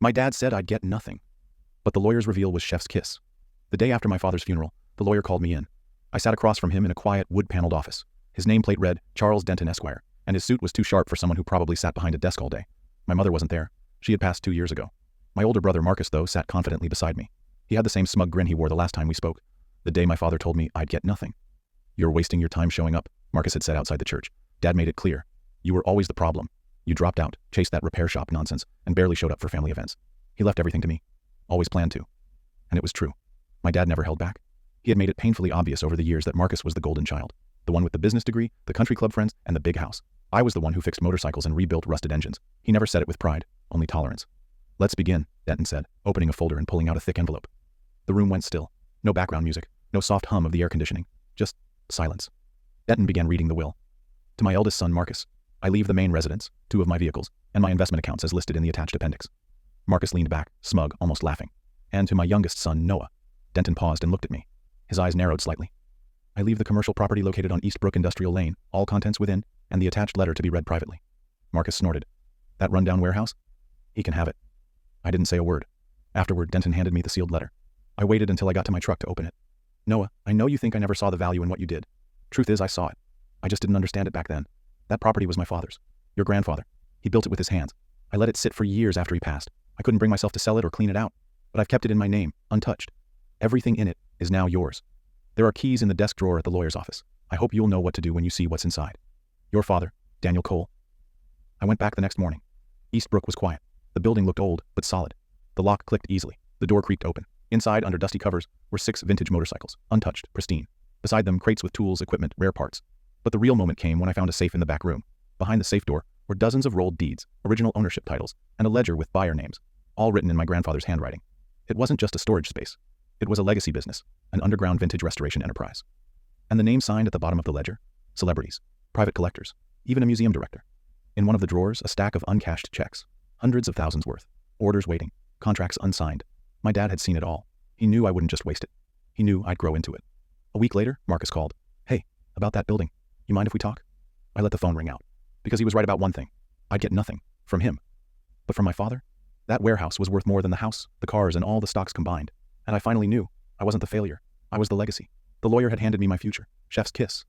My dad said I'd get nothing. But the lawyer's reveal was chef's kiss. The day after my father's funeral, the lawyer called me in. I sat across from him in a quiet, wood-paneled office. His nameplate read, Charles Denton Esquire, and his suit was too sharp for someone who probably sat behind a desk all day. My mother wasn't there. She had passed 2 years ago. My older brother Marcus, though, sat confidently beside me. He had the same smug grin he wore the last time we spoke, the day my father told me I'd get nothing. "You're wasting your time showing up," Marcus had said outside the church. Dad made it clear. "You were always the problem. You dropped out, chased that repair shop nonsense, and barely showed up for family events. He left everything to me. Always planned to." And it was true. My dad never held back. He had made it painfully obvious over the years that Marcus was the golden child, the one with the business degree, the country club friends, and the big house. I was the one who fixed motorcycles and rebuilt rusted engines. He never said it with pride, only tolerance. "Let's begin," Denton said, opening a folder and pulling out a thick envelope. The room went still. No background music, no soft hum of the air conditioning, just silence. Denton began reading the will. "To my eldest son, Marcus, I leave the main residence, 2 of my vehicles, and my investment accounts as listed in the attached appendix." Marcus leaned back, smug, almost laughing. "And to my youngest son, Noah." Denton paused and looked at me. His eyes narrowed slightly. "I leave the commercial property located on Eastbrook Industrial Lane, all contents within, and the attached letter to be read privately." Marcus snorted. "That rundown warehouse? He can have it." I didn't say a word. Afterward, Denton handed me the sealed letter. I waited until I got to my truck to open it. "Noah, I know you think I never saw the value in what you did. Truth is, I saw it. I just didn't understand it back then. That property was my father's. Your grandfather. He built it with his hands. I let it sit for years after he passed. I couldn't bring myself to sell it or clean it out. But I've kept it in my name, untouched. Everything in it is now yours. There are keys in the desk drawer at the lawyer's office. I hope you'll know what to do when you see what's inside. Your father, Daniel Cole." I went back the next morning. Eastbrook was quiet. The building looked old, but solid. The lock clicked easily. The door creaked open. Inside, under dusty covers, were 6 vintage motorcycles, untouched, pristine. Beside them, crates with tools, equipment, rare parts. But the real moment came when I found a safe in the back room. Behind the safe door were dozens of rolled deeds, original ownership titles, and a ledger with buyer names, all written in my grandfather's handwriting. It wasn't just a storage space. It was a legacy business, an underground vintage restoration enterprise. And the name signed at the bottom of the ledger? Celebrities, private collectors, even a museum director. In one of the drawers, a stack of uncashed checks, hundreds of thousands worth, orders waiting, contracts unsigned. My dad had seen it all. He knew I wouldn't just waste it. He knew I'd grow into it. A week later, Marcus called. "Hey, about that building. You mind if we talk?" I let the phone ring out. Because he was right about one thing. I'd get nothing from him. But from my father? That warehouse was worth more than the house, the cars, and all the stocks combined. And I finally knew I wasn't the failure. I was the legacy. The lawyer had handed me my future. Chef's kiss.